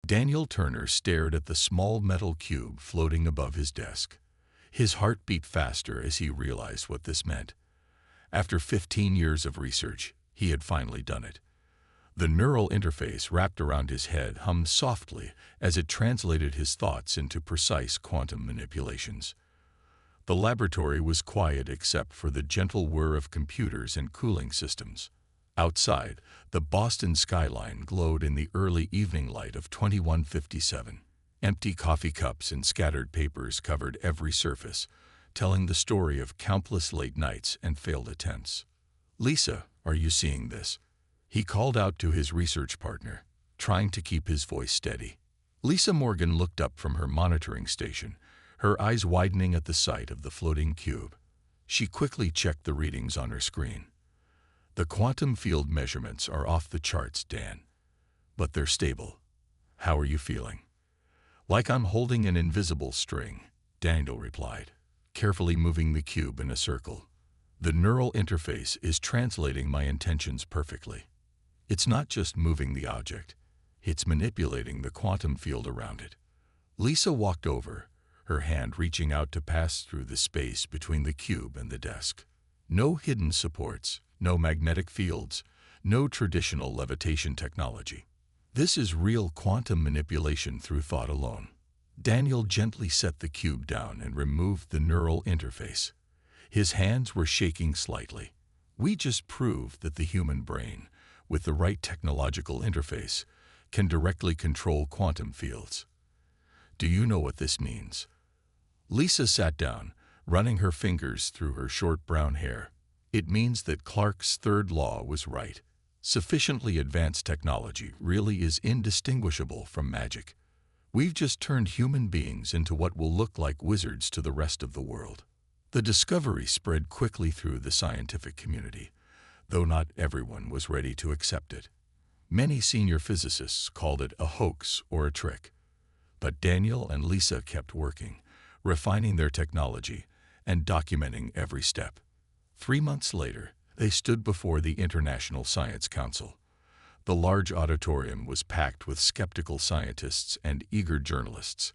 Daniel Turner stared at the small metal cube floating above his desk. His heart beat faster as he realized what this meant. After 15 years of research, he had finally done it. The neural interface wrapped around his head hummed softly as it translated his thoughts into precise quantum manipulations. The laboratory was quiet except for the gentle whir of computers and cooling systems. Outside, the Boston skyline glowed in the early evening light of 2157. Empty coffee cups and scattered papers covered every surface, telling the story of countless late nights and failed attempts. "Lisa, are you seeing this?" He called out to his research partner, trying to keep his voice steady. Lisa Morgan looked up from her monitoring station, her eyes widening at the sight of the floating cube. She quickly checked the readings on her screen. "The quantum field measurements are off the charts, Dan. But they're stable. How are you feeling?" "Like I'm holding an invisible string," Daniel replied, carefully moving the cube in a circle. "The neural interface is translating my intentions perfectly. It's not just moving the object, it's manipulating the quantum field around it." Lisa walked over, her hand reaching out to pass through the space between the cube and the desk. No hidden supports, no magnetic fields, no traditional levitation technology. This is real quantum manipulation through thought alone. Daniel gently set the cube down and removed the neural interface. His hands were shaking slightly. "We just proved that the human brain, with the right technological interface, can directly control quantum fields. Do you know what this means?" Lisa sat down, running her fingers through her short brown hair. "It means that Clarke's third law was right. Sufficiently advanced technology really is indistinguishable from magic. We've just turned human beings into what will look like wizards to the rest of the world." The discovery spread quickly through the scientific community, though not everyone was ready to accept it. Many senior physicists called it a hoax or a trick. But Daniel and Lisa kept working, refining their technology and documenting every step. 3 months later, they stood before the International Science Council. The large auditorium was packed with skeptical scientists and eager journalists.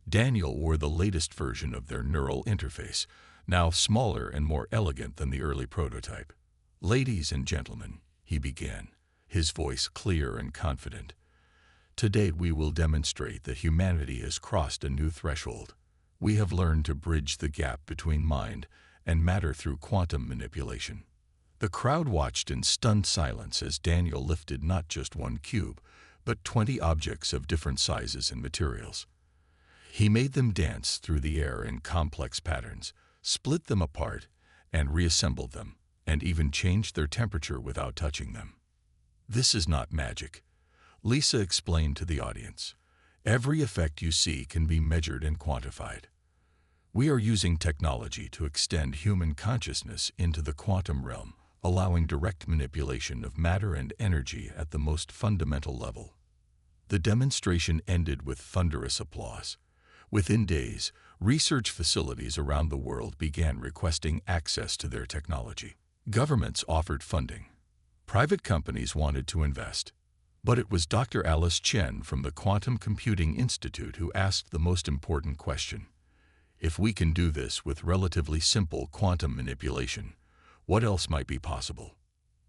Daniel wore the latest version of their neural interface, now smaller and more elegant than the early prototype. "Ladies and gentlemen," he began, his voice clear and confident, "today we will demonstrate that humanity has crossed a new threshold. We have learned to bridge the gap between mind and matter through quantum manipulation." The crowd watched in stunned silence as Daniel lifted not just one cube, but 20 objects of different sizes and materials. He made them dance through the air in complex patterns, split them apart, and reassembled them, and even changed their temperature without touching them. "This is not magic," Lisa explained to the audience. "Every effect you see can be measured and quantified. We are using technology to extend human consciousness into the quantum realm, allowing direct manipulation of matter and energy at the most fundamental level." The demonstration ended with thunderous applause. Within days, research facilities around the world began requesting access to their technology. Governments offered funding. Private companies wanted to invest. But it was Dr. Alice Chen from the Quantum Computing Institute who asked the most important question. If we can do this with relatively simple quantum manipulation, what else might be possible?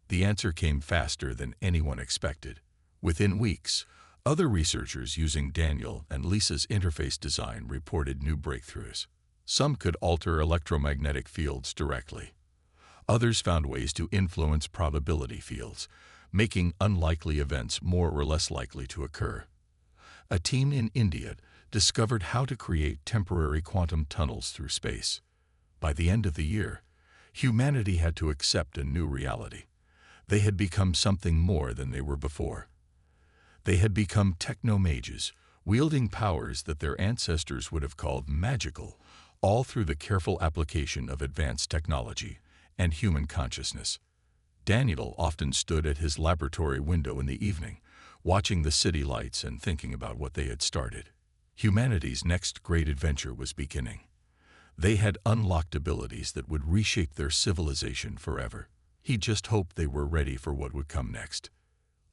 The answer came faster than anyone expected. Within weeks, other researchers using Daniel and Lisa's interface design reported new breakthroughs. Some could alter electromagnetic fields directly. Others found ways to influence probability fields, making unlikely events more or less likely to occur. A team in India discovered how to create temporary quantum tunnels through space. By the end of the year, humanity had to accept a new reality. They had become something more than they were before. They had become Techno-Mages, wielding powers that their ancestors would have called magical, all through the careful application of advanced technology and human consciousness. Daniel often stood at his laboratory window in the evening, watching the city lights and thinking about what they had started. Humanity's next great adventure was beginning. They had unlocked abilities that would reshape their civilization forever. He just hoped they were ready for what would come next.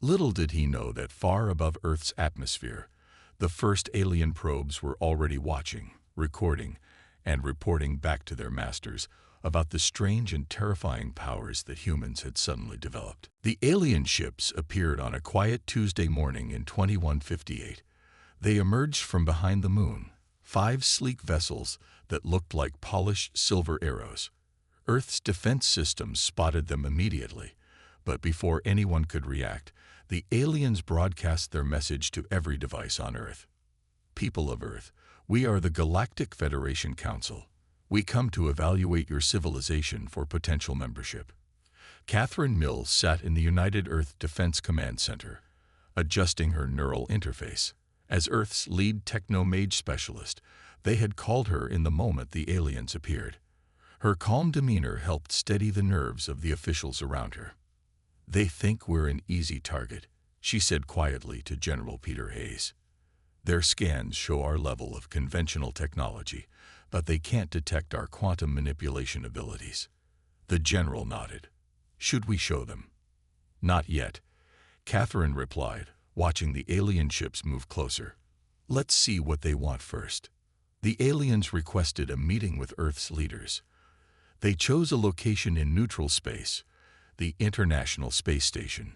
Little did he know that far above Earth's atmosphere, the first alien probes were already watching, recording, and reporting back to their masters about the strange and terrifying powers that humans had suddenly developed. The alien ships appeared on a quiet Tuesday morning in 2158. They emerged from behind the moon, 5 sleek vessels that looked like polished silver arrows. Earth's defense systems spotted them immediately, but before anyone could react, the aliens broadcast their message to every device on Earth. People of Earth, we are the Galactic Federation Council. We come to evaluate your civilization for potential membership. Catherine Mills sat in the United Earth Defense Command Center, adjusting her neural interface. As Earth's lead Techno-Mage specialist, they had called her in the moment the aliens appeared. Her calm demeanor helped steady the nerves of the officials around her. "They think we're an easy target," she said quietly to General Peter Hayes. "Their scans show our level of conventional technology, but they can't detect our quantum manipulation abilities." The general nodded. "Should we show them?" "Not yet," Catherine replied, watching the alien ships move closer. "Let's see what they want first." The aliens requested a meeting with Earth's leaders. They chose a location in neutral space, the International Space Station.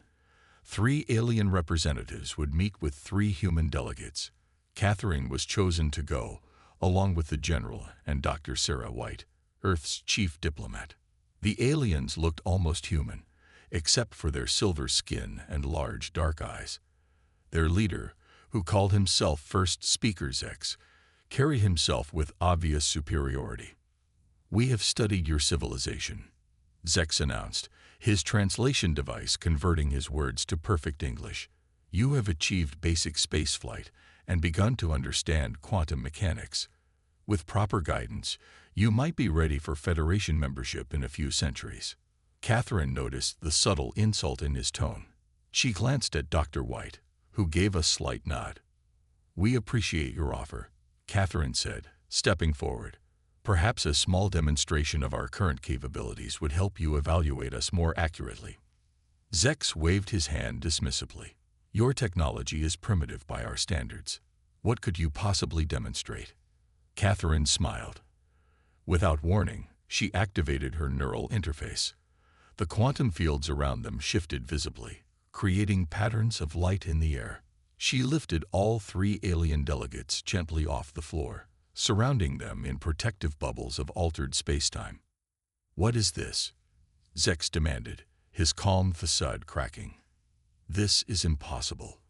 3 alien representatives would meet with 3 human delegates. Catherine was chosen to go, along with the general and Dr. Sarah White, Earth's chief diplomat. The aliens looked almost human, except for their silver skin and large dark eyes. Their leader, who called himself First Speaker Zex, carried himself with obvious superiority. "We have studied your civilization," Zex announced, his translation device converting his words to perfect English. "You have achieved basic spaceflight and begun to understand quantum mechanics. With proper guidance, you might be ready for Federation membership in a few centuries." Catherine noticed the subtle insult in his tone. She glanced at Dr. White, who gave a slight nod. "We appreciate your offer," Catherine said, stepping forward. "Perhaps a small demonstration of our current capabilities would help you evaluate us more accurately." Zex waved his hand dismissively. "Your technology is primitive by our standards. What could you possibly demonstrate?" Catherine smiled. Without warning, she activated her neural interface. The quantum fields around them shifted visibly, creating patterns of light in the air. She lifted all 3 alien delegates gently off the floor, surrounding them in protective bubbles of altered spacetime. "What is this?" Zex demanded, his calm facade cracking. "This is impossible.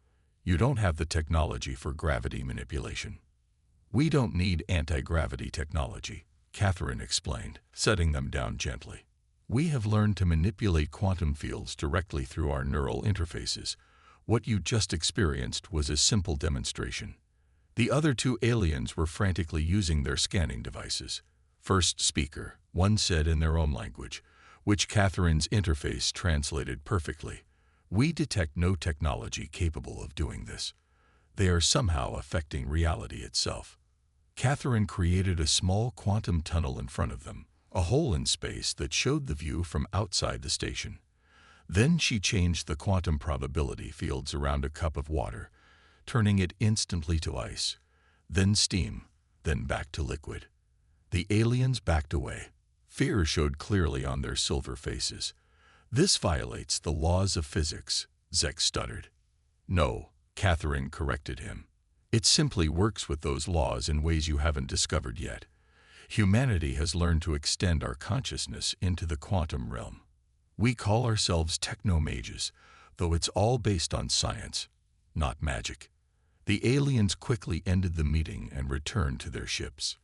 You don't have the technology for gravity manipulation." "We don't need anti-gravity technology," Catherine explained, setting them down gently. "We have learned to manipulate quantum fields directly through our neural interfaces. What you just experienced was a simple demonstration." The other 2 aliens were frantically using their scanning devices. "First Speaker," one said in their own language, which Catherine's interface translated perfectly. "We detect no technology capable of doing this. They are somehow affecting reality itself." Catherine created a small quantum tunnel in front of them, a hole in space that showed the view from outside the station. Then she changed the quantum probability fields around a cup of water, turning it instantly to ice, then steam, then back to liquid. The aliens backed away. Fear showed clearly on their silver faces. "This violates the laws of physics," Zex stuttered. "No," Catherine corrected him. "It simply works with those laws in ways you haven't discovered yet. Humanity has learned to extend our consciousness into the quantum realm. We call ourselves Techno-Mages, though it's all based on science, not magic." The aliens quickly ended the meeting and returned to their ships.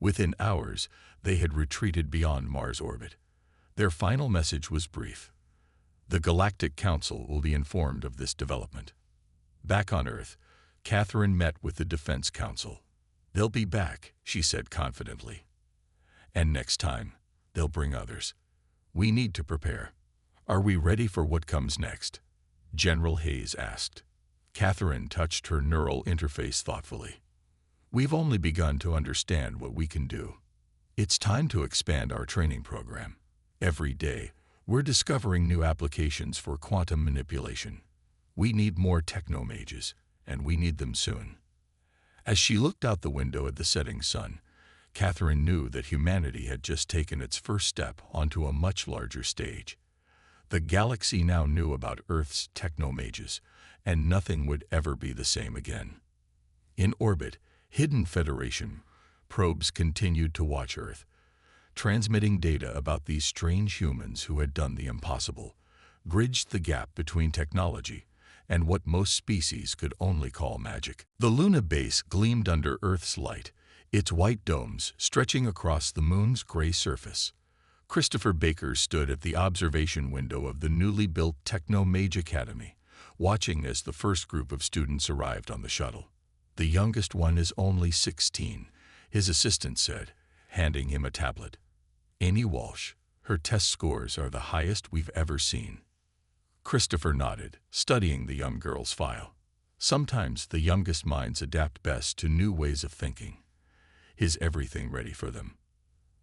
Within hours, they had retreated beyond Mars orbit. Their final message was brief. "The Galactic Council will be informed of this development." Back on Earth, Catherine met with the Defense Council. "They'll be back," she said confidently. "And next time, they'll bring others. We need to prepare. Are we ready for what comes next?" General Hayes asked. Catherine touched her neural interface thoughtfully. "We've only begun to understand what we can do. It's time to expand our training program. Every day, we're discovering new applications for quantum manipulation. We need more Techno-Mages, and we need them soon." As she looked out the window at the setting sun, Catherine knew that humanity had just taken its first step onto a much larger stage. The galaxy now knew about Earth's Techno-Mages, and nothing would ever be the same again. In orbit, hidden Federation probes continued to watch Earth, transmitting data about these strange humans who had done the impossible, bridged the gap between technology and what most species could only call magic. The Luna base gleamed under Earth's light, its white domes stretching across the moon's gray surface. Christopher Baker stood at the observation window of the newly built Techno-Mage Academy, watching as the first group of students arrived on the shuttle. "The youngest one is only 16, his assistant said, handing him a tablet. "Amy Walsh. Her test scores are the highest we've ever seen." Christopher nodded, studying the young girl's file. Sometimes the youngest minds adapt best to new ways of thinking. Is everything ready for them?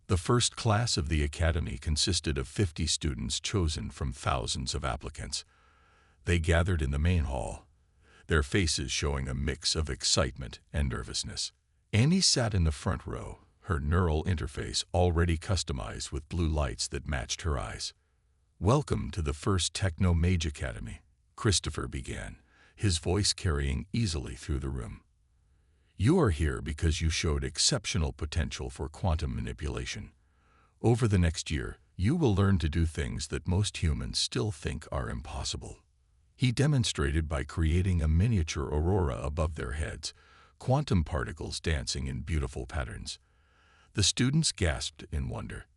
The first class of the academy consisted of 50 students chosen from thousands of applicants. They gathered in the main hall, their faces showing a mix of excitement and nervousness. Annie sat in the front row, her neural interface already customized with blue lights that matched her eyes. "Welcome to the first Techno-Mage Academy," Christopher began, his voice carrying easily through the room. "You are here because you showed exceptional potential for quantum manipulation. Over the next year, you will learn to do things that most humans still think are impossible." He demonstrated by creating a miniature aurora above their heads, quantum particles dancing in beautiful patterns. The students gasped in wonder.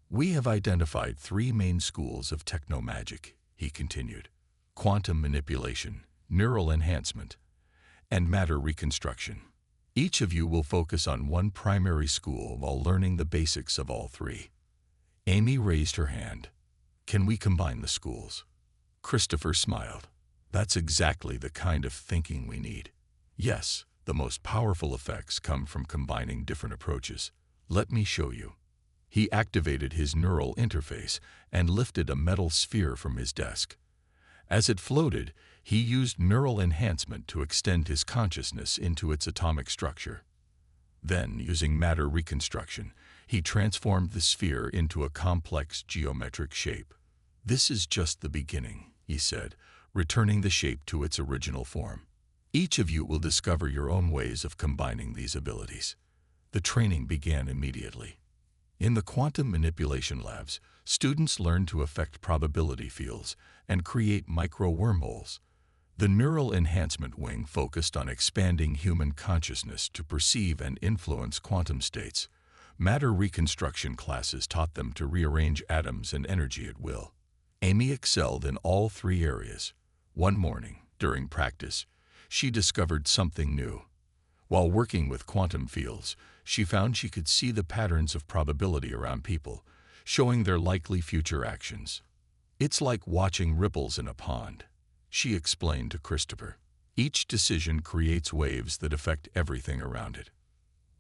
"We have identified 3 main schools of techno-magic," he continued: quantum manipulation, neural enhancement, and matter reconstruction. Each of you will focus on one primary school while learning the basics of all 3. Amy raised her hand. "Can we combine the schools?" Christopher smiled. "That's exactly the kind of thinking we need. Yes, the most powerful effects come from combining different approaches. Let me show you." He activated his neural interface and lifted a metal sphere from his desk. As it floated, he used neural enhancement to extend his consciousness into its atomic structure. Then, using matter reconstruction, he transformed the sphere into a complex geometric shape. "This is just the beginning," he said, returning the shape to its original form. "Each of you will discover your own ways of combining these abilities." The training began immediately. In the quantum manipulation labs, students learned to affect probability fields and create micro-wormholes. The neural enhancement wing focused on expanding human consciousness to perceive and influence quantum states. Matter reconstruction classes taught them to rearrange atoms and energy at will. Amy excelled in all 3 areas. One morning, during practice, she discovered something new. While working with quantum fields, she found she could see the patterns of probability around people, showing their likely future actions. "It's like watching ripples in a pond," she explained to Christopher. "Each decision creates waves that affect everything around it."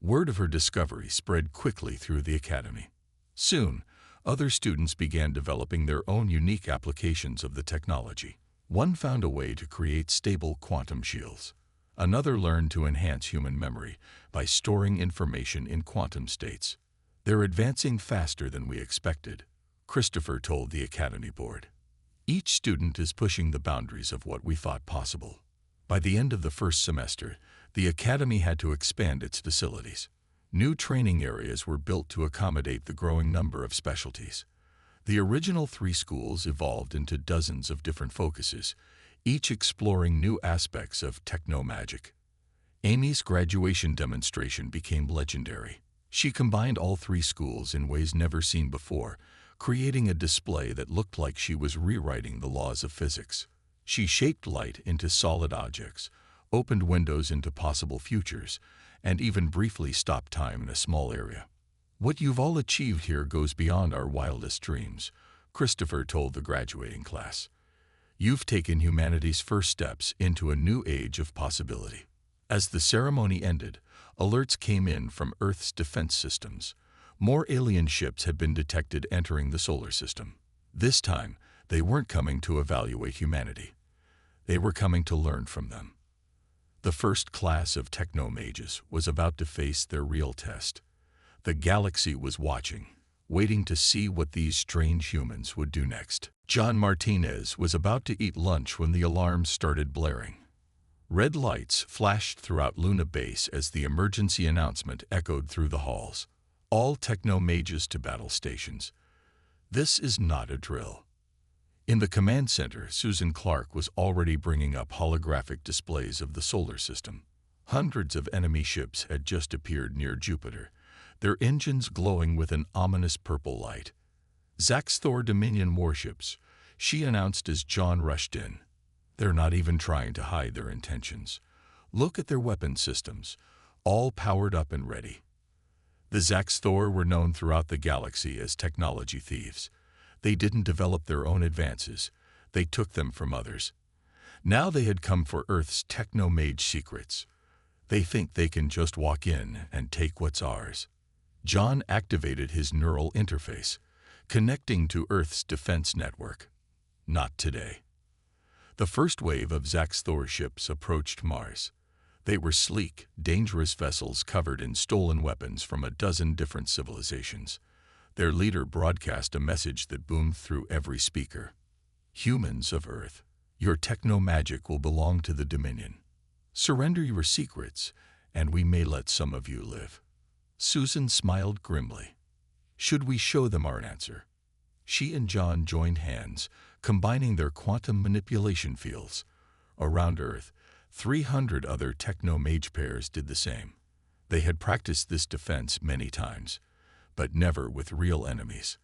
Word of her discovery spread quickly through the academy. Soon, other students began developing their own unique applications of the technology. One found a way to create stable quantum shields. Another learned to enhance human memory by storing information in quantum states. "They're advancing faster than we expected," Christopher told the Academy board. "Each student is pushing the boundaries of what we thought possible." By the end of the first semester, the Academy had to expand its facilities. New training areas were built to accommodate the growing number of specialties. The original 3 schools evolved into dozens of different focuses, each exploring new aspects of techno-magic. Amy's graduation demonstration became legendary. She combined all 3 schools in ways never seen before, creating a display that looked like she was rewriting the laws of physics. She shaped light into solid objects, opened windows into possible futures, and even briefly stopped time in a small area. "What you've all achieved here goes beyond our wildest dreams," Christopher told the graduating class. "You've taken humanity's first steps into a new age of possibility." As the ceremony ended, alerts came in from Earth's defense systems. More alien ships had been detected entering the solar system. This time, they weren't coming to evaluate humanity. They were coming to learn from them. The first class of Techno-Mages was about to face their real test. The galaxy was watching, waiting to see what these strange humans would do next. John Martinez was about to eat lunch when the alarms started blaring. Red lights flashed throughout Luna Base as the emergency announcement echoed through the halls. All Techno-Mages to battle stations. This is not a drill. In the command center, Susan Clark was already bringing up holographic displays of the solar system. Hundreds of enemy ships had just appeared near Jupiter, their engines glowing with an ominous purple light. Zaxthor Dominion warships, she announced as John rushed in. They're not even trying to hide their intentions. Look at their weapon systems, all powered up and ready. The Zaxthor were known throughout the galaxy as technology thieves. They didn't develop their own advances, they took them from others. Now they had come for Earth's Techno-Mage secrets. They think they can just walk in and take what's ours. John activated his neural interface, connecting to Earth's defense network. Not today. The first wave of Zaxthor ships approached Mars. They were sleek, dangerous vessels covered in stolen weapons from a dozen different civilizations. Their leader broadcast a message that boomed through every speaker. Humans of Earth, your techno-magic will belong to the Dominion. Surrender your secrets, and we may let some of you live. Susan smiled grimly. Should we show them our answer? She and John joined hands, combining their quantum manipulation fields. Around Earth, 300 other Techno-Mage pairs did the same. They had practiced this defense many times, but never with real enemies.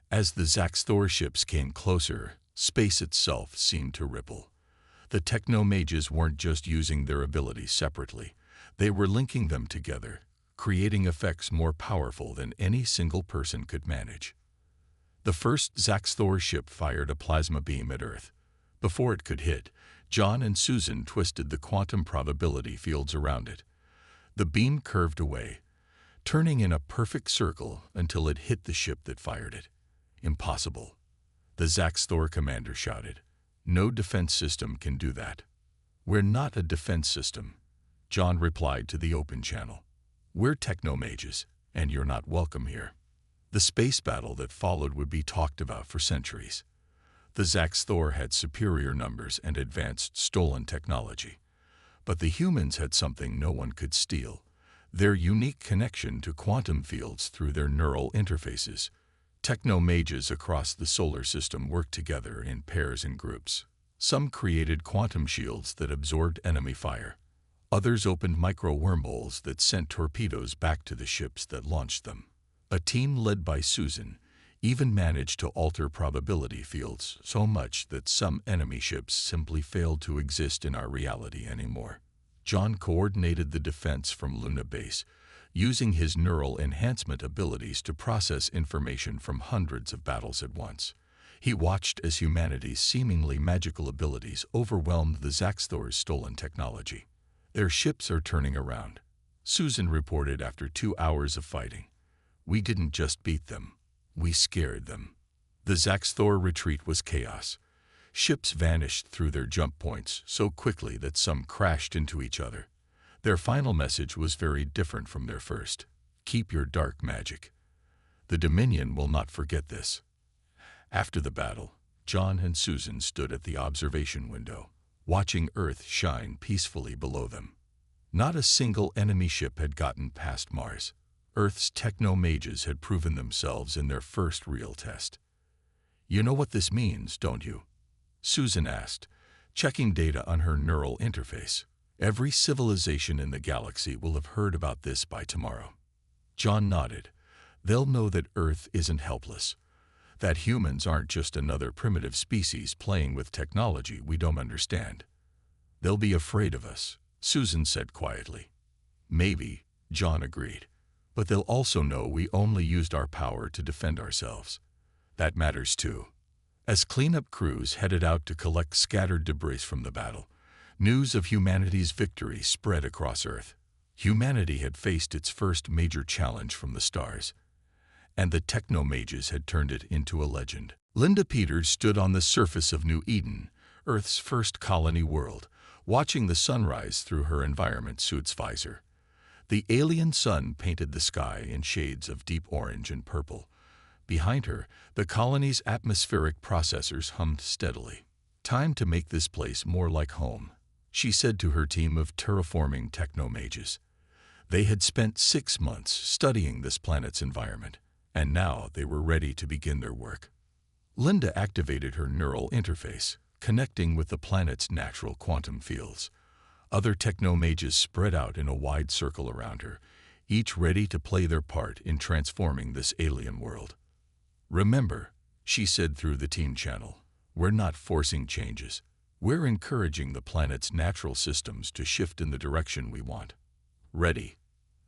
As the Zaxthor ships came closer, space itself seemed to ripple. The Techno-Mages weren't just using their abilities separately. They were linking them together, creating effects more powerful than any single person could manage. The first Zaxthor ship fired a plasma beam at Earth. Before it could hit, John and Susan twisted the quantum probability fields around it. The beam curved away, turning in a perfect circle until it hit the ship that fired it. Impossible. The Zaxthor commander shouted. No defense system can do that. We're not a defense system, John replied to the open channel. We're Techno-Mages, and you're not welcome here. The space battle that followed would be talked about for centuries. The Zaxthor had superior numbers and advanced stolen technology. But the humans had something no one could steal. Their unique connection to quantum fields through their neural interfaces. Techno-Mages across the solar system worked together in pairs and groups. Some created quantum shields that absorbed enemy fire. Others opened micro-wormholes that sent torpedoes back to the ships that launched them. A team led by Susan even managed to alter probability fields so much that some enemy ships simply failed to exist in our reality anymore. John coordinated the defense from Luna Base, using his neural enhancement abilities to process information from hundreds of battles at once. He watched as humanity's seemingly magical abilities overwhelmed the Zaxthor's stolen technology. Their ships are turning around, Susan reported after 2 hours of fighting. We didn't just beat them, we scared them. The Zaxthor retreat was chaos. Ships vanished through their jump points so quickly that some crashed into each other. Their final message was very different from their first. Keep your dark magic. The Dominion will not forget this. After the battle, John and Susan stood at the observation window, watching Earth shine peacefully below them. Not a single enemy ship had gotten past Mars. Earth's Techno-Mages had proven themselves in their first real test. You know what this means, don't you? Susan asked, checking data on her neural interface. Every civilization in the galaxy will have heard about this by tomorrow. John nodded. They'll know that Earth isn't helpless, that humans aren't just another primitive species playing with technology we don't understand. They'll be afraid of us, Susan said quietly. Maybe, John agreed. But they'll also know we only used our power to defend ourselves. That matters too. As cleanup crews headed out to collect scattered debris from the battle, news of humanity's victory spread across Earth. Humanity had faced its first major challenge from the stars, and the Techno-Mages had turned it into a legend. Linda Peters stood on the surface of New Eden, Earth's first colony world, watching the sunrise through her environment suit's visor. The alien sun painted the sky in shades of deep orange and purple. Behind her, the colony's atmospheric processors hummed steadily. "Time to make this place more like home," she said to her team of terraforming Techno-Mages. They had spent 6 months studying this planet's environment, and now they were ready to begin their work. Linda activated her neural interface, connecting with the planet's natural quantum fields. Other Techno-Mages spread out in a wide circle around her, each ready to play their part in transforming this alien world. "Remember," she said through the team channel, "we're not forcing changes. We're encouraging the planet's natural systems to shift in the direction we want." Ready.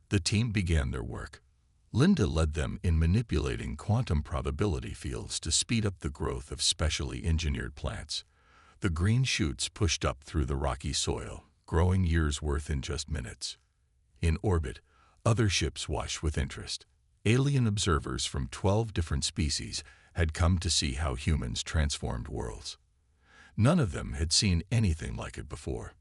The team began their work. Linda led them in manipulating quantum probability fields to speed up the growth of specially engineered plants. The green shoots pushed up through the rocky soil, growing years' worth in just minutes. In orbit, other ships watched with interest. Alien observers from 12 different species had come to see how humans transformed worlds. None of them had seen anything like it before.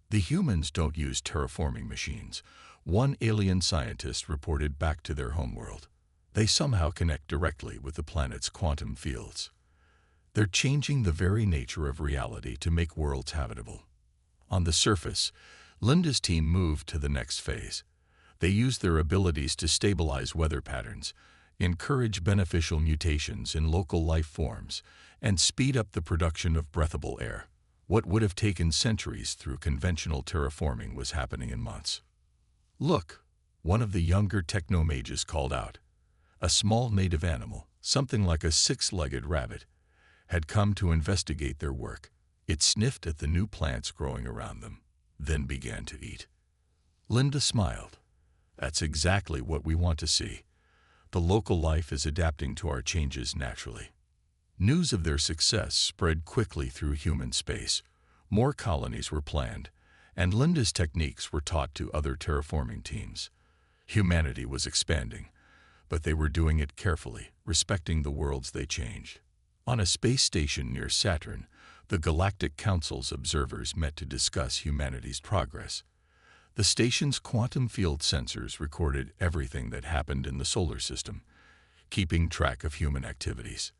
"The humans don't use terraforming machines," one alien scientist reported back to their homeworld. "They somehow connect directly with the planet's quantum fields. They're changing the very nature of reality to make worlds habitable." On the surface, Linda's team moved to the next phase. They used their abilities to stabilize weather patterns, encourage beneficial mutations in local life forms, and speed up the production of breathable air. What would have taken centuries through conventional terraforming was happening in months. "Look," one of the younger Techno-Mages called out. A small native animal, something like a 6-legged rabbit, had come to investigate their work. It sniffed at the new plants growing around them, then began to eat. Linda smiled. "That's exactly what we want to see. The local life is adapting to our changes naturally." News of their success spread quickly through human space. More colonies were planned, and Linda's techniques were taught to other terraforming teams. Humanity was expanding, but they were doing it carefully, respecting the worlds they changed. On a space station near Saturn, the Galactic Council's observers met to discuss humanity's progress. The station's quantum field sensors recorded everything that happened in the solar system, keeping track of human activities.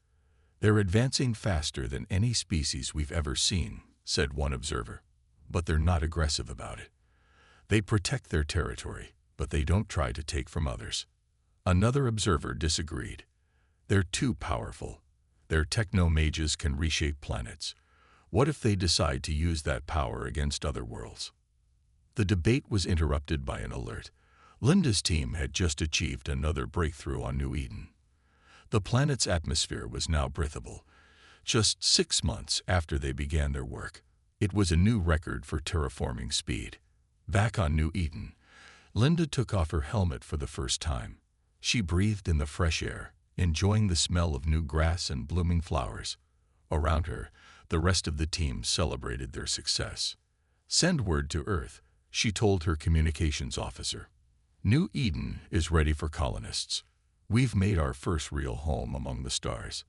"They're advancing faster than any species we've ever seen," said one observer. "But they're not aggressive about it. They protect their territory, but they don't try to take from others." Another observer disagreed. "They're too powerful. Their Techno-Mages can reshape planets. What if they decide to use that power against other worlds?" The debate was interrupted by an alert. Linda's team had just achieved another breakthrough on New Eden. The planet's atmosphere was now breathable. Just 6 months after they began their work, it was a new record for terraforming speed. Back on New Eden, Linda took off her helmet for the first time. She breathed in the fresh air, enjoying the smell of new grass and blooming flowers. Around her, the rest of the team celebrated their success. "Send word to Earth," she told her communications officer. "New Eden is ready for colonists. We've made our first real home among the stars."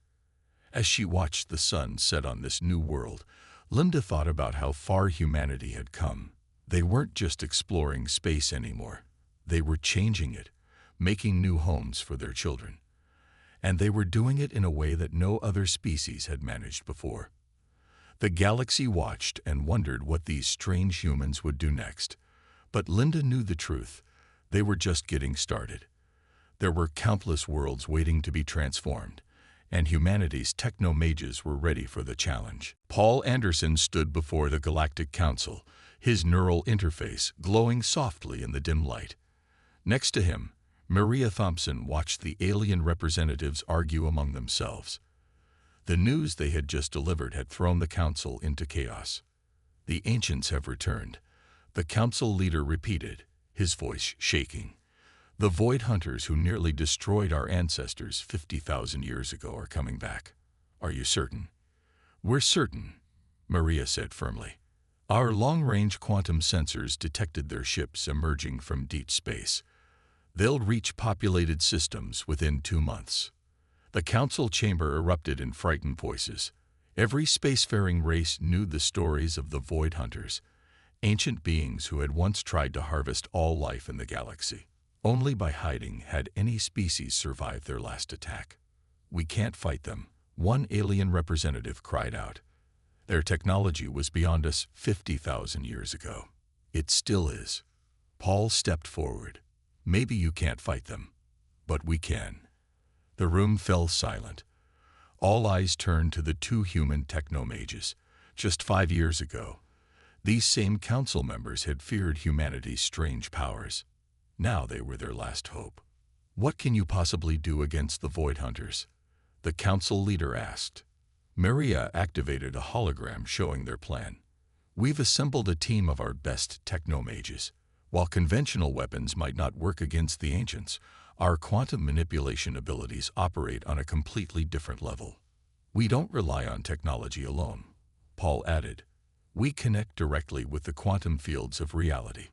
As she watched the sun set on this new world, Linda thought about how far humanity had come. They weren't just exploring space anymore. They were changing it, making new homes for their children. And they were doing it in a way that no other species had managed before. The galaxy watched and wondered what these strange humans would do next. But Linda knew the truth. They were just getting started. There were countless worlds waiting to be transformed, and humanity's Techno-Mages were ready for the challenge. Paul Anderson stood before the Galactic Council, his neural interface glowing softly in the dim light. Next to him, Maria Thompson watched the alien representatives argue among themselves. The news they had just delivered had thrown the council into chaos. "The ancients have returned," the council leader repeated, his voice shaking. "The void hunters who nearly destroyed our ancestors 50,000 years ago are coming back. Are you certain?" "We're certain," Maria said firmly. "Our long-range quantum sensors detected their ships emerging from deep space. They'll reach populated systems within 2 months." The council chamber erupted in frightened voices. Every spacefaring race knew the stories of the Void Hunters, ancient beings who had once tried to harvest all life in the galaxy. Only by hiding had any species survived their last attack. "We can't fight them," one alien representative cried out. "Their technology was beyond us 50,000 years ago." "It still is." Paul stepped forward. "Maybe you can't fight them, but we can." The room fell silent. All eyes turned to the two human Techno-Mages. Just 5 years ago, these same council members had feared humanity's strange powers. Now they were their last hope. "What can you possibly do against the Void Hunters?" the council leader asked. Maria activated a hologram showing their plan. "We've assembled a team of our best Techno-Mages. While conventional weapons might not work against the ancients, our quantum manipulation abilities operate on a completely different level. We don't rely on technology alone," Paul added. "We connect directly with the quantum fields of reality.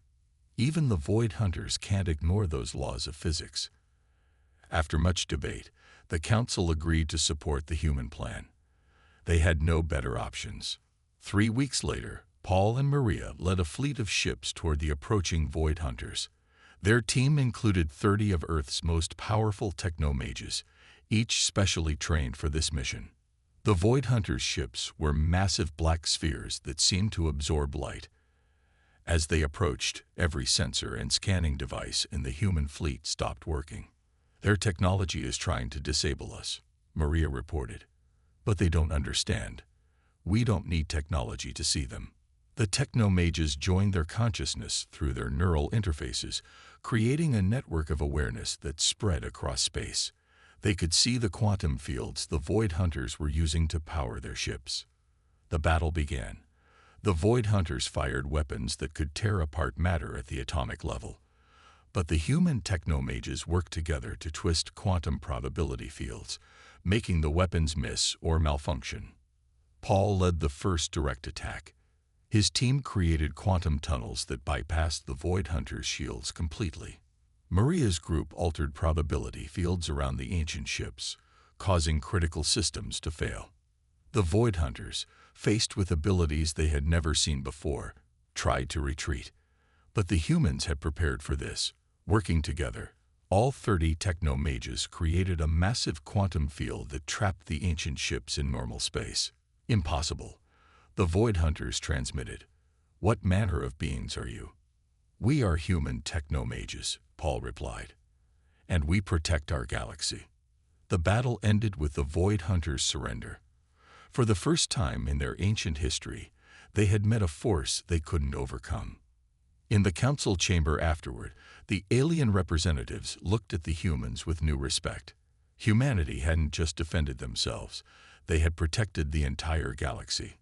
Even the Void Hunters can't ignore those laws of physics." After much debate, the council agreed to support the human plan. They had no better options. 3 weeks later, Paul and Maria led a fleet of ships toward the approaching Void Hunters. Their team included 30 of Earth's most powerful Techno-Mages, each specially trained for this mission. The Void Hunters' ships were massive black spheres that seemed to absorb light. As they approached, every sensor and scanning device in the human fleet stopped working. "Their technology is trying to disable us," Maria reported. "But they don't understand. We don't need technology to see them." The Techno-Mages joined their consciousness through their neural interfaces, creating a network of awareness that spread across space. They could see the quantum fields the Void Hunters were using to power their ships. The battle began. The Void Hunters fired weapons that could tear apart matter at the atomic level. But the human Techno-Mages worked together to twist quantum probability fields, making the weapons miss or malfunction. Paul led the first direct attack. His team created quantum tunnels that bypassed the Void Hunters' shields completely. Maria's group altered probability fields around the ancient ships, causing critical systems to fail. The Void Hunters, faced with abilities they had never seen before, tried to retreat. But the humans had prepared for this. Working together, all 30 Techno-Mages created a massive quantum field that trapped the ancient ships in normal space. "Impossible," the Void Hunters transmitted. "What manner of beings are you?" "We are human Techno-Mages," Paul replied, "and we protect our galaxy." The battle ended with the Void Hunters' surrender. For the first time in their ancient history, they had met a force they couldn't overcome. In the council chamber afterward, the alien representatives looked at the humans with new respect. Humanity hadn't just defended themselves, they had protected the entire galaxy.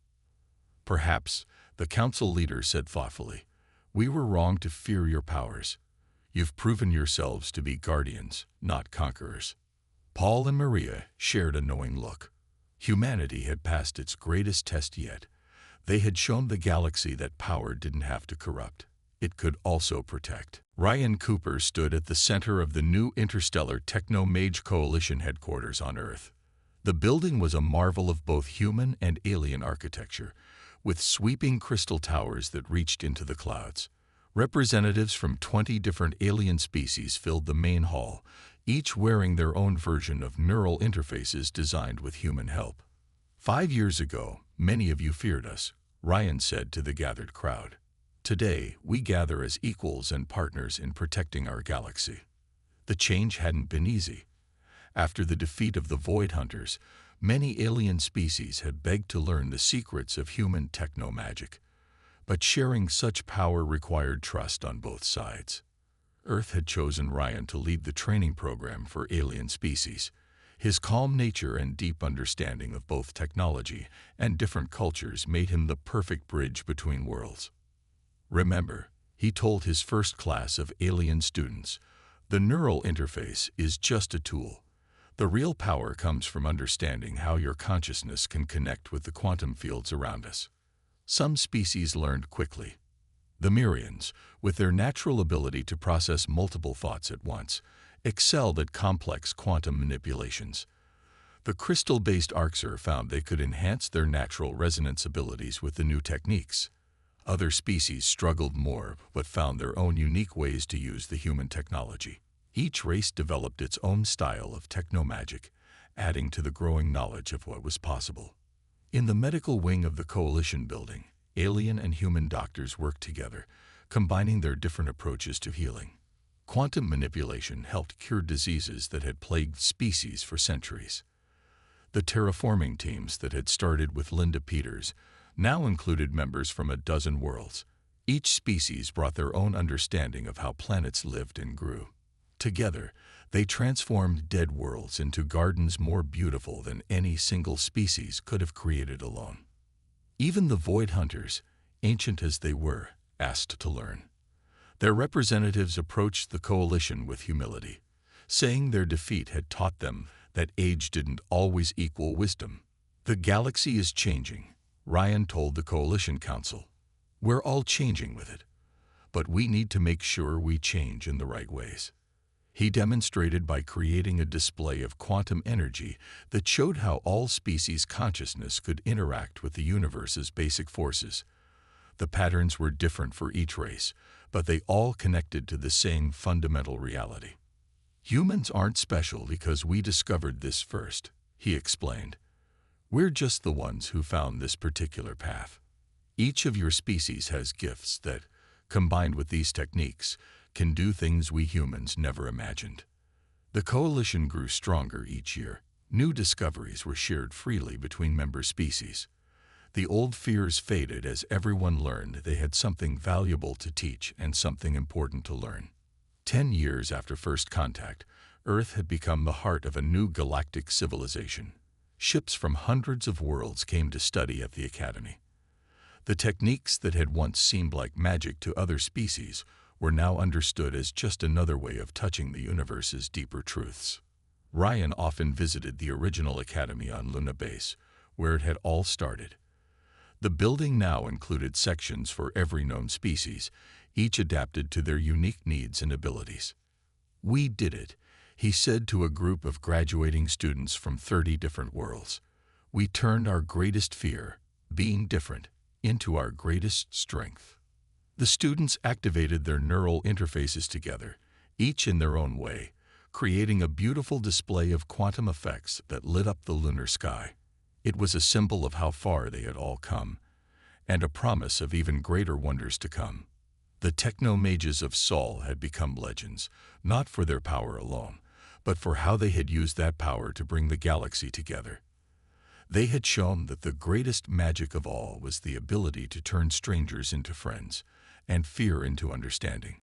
"Perhaps," the council leader said thoughtfully, "we were wrong to fear your powers. You've proven yourselves to be guardians, not conquerors." Paul and Maria shared a knowing look. Humanity had passed its greatest test yet. They had shown the galaxy that power didn't have to corrupt. It could also protect. Ryan Cooper stood at the center of the new interstellar Techno-Mage Coalition headquarters on Earth. The building was a marvel of both human and alien architecture, with sweeping crystal towers that reached into the clouds. Representatives from 20 different alien species filled the main hall, each wearing their own version of neural interfaces designed with human help. "5 years ago, many of you feared us," Ryan said to the gathered crowd. "Today, we gather as equals and partners in protecting our galaxy." The change hadn't been easy. After the defeat of the Void Hunters, many alien species had begged to learn the secrets of human techno-magic. But sharing such power required trust on both sides. Earth had chosen Ryan to lead the training program for alien species. His calm nature and deep understanding of both technology and different cultures made him the perfect bridge between worlds. "Remember," he told his first class of alien students, "the neural interface is just a tool. The real power comes from understanding how your consciousness can connect with the quantum fields around us." Some species learned quickly. The Mirians, with their natural ability to process multiple thoughts at once, excelled at complex quantum manipulations. The crystal-based Arxer found they could enhance their natural resonance abilities with the new techniques. Other species struggled more but found their own unique ways to use the human technology. Each race developed its own style of techno-magic, adding to the growing knowledge of what was possible. In the medical wing of the Coalition building, alien and human doctors worked together, combining their different approaches to healing. Quantum manipulation helped cure diseases that had plagued species for centuries. The terraforming teams that had started with Linda Peters now included members from a dozen worlds. Each species brought their own understanding of how planets lived and grew. Together, they transformed dead worlds into gardens more beautiful than any single species could have created alone. Even the Void Hunters, ancient as they were, asked to learn. Their representatives approached the Coalition with humility, saying their defeat had taught them that age didn't always equal wisdom. "The galaxy is changing," Ryan told the Coalition Council. "We're all changing with it, but we need to make sure we change in the right ways." He demonstrated by creating a display of quantum energy that showed how all species' consciousness could interact with the universe's basic forces. The patterns were different for each race, but they all connected to the same fundamental reality. "Humans aren't special because we discovered this first," he explained. "We're just the ones who found this particular path. Each of your species has gifts that, combined with these techniques, can do things we humans never imagined." The Coalition grew stronger each year. New discoveries were shared freely between member species. The old fears faded as everyone learned they had something valuable to teach and something important to learn. 10 years after first contact, Earth had become the heart of a new galactic civilization. Ships from hundreds of worlds came to study at the Academy. The techniques that had once seemed like magic to other species were now understood as just another way of touching the universe's deeper truths. Ryan often visited the original Academy on Luna Base, where it had all started. The building now included sections for every known species, each adapted to their unique needs and abilities. "We did it," he said to a group of graduating students from 30 different worlds. "We turned our greatest fear, being different, into our greatest strength." The students activated their neural interfaces together, each in their own way, creating a beautiful display of quantum effects that lit up the lunar sky. It was a symbol of how far they had all come, and a promise of even greater wonders to come. The Techno-Mages of Sol had become legends, not for their power alone, but for how they had used that power to bring the galaxy together. They had shown that the greatest magic of all was the ability to turn strangers into friends, and fear into understanding.